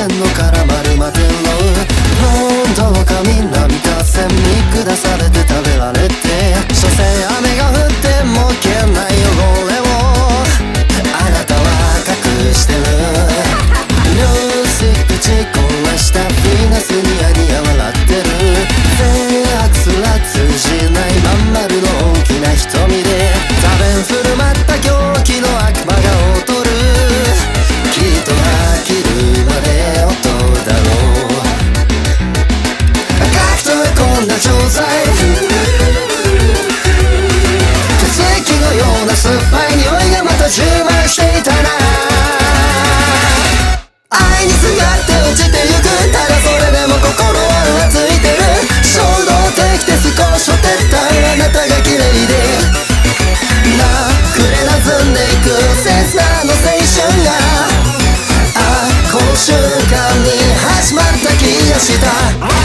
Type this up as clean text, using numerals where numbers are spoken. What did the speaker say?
んの絡まるまでのどうかみんな見た線に下されて食べられて、所詮雨が降っても消えない汚れをあなたは隠してる。ミュージック打ち壊したヴィーナスニヤニヤ笑ってる。善悪すら通じないまん丸の大きな瞳で多分振る舞った狂気の悪魔が劣る。きっと飽きるまで劣るだろう。書き留め込んだ錠剤、血液のような酸っぱい匂いがまた充満していたな。愛にすがって落ちてゆく、ただそれでも心は浮ついてる。衝動的で少しほてったあなたが綺麗でくれなずんでいく切なの青春がこの瞬間に始まった気がした。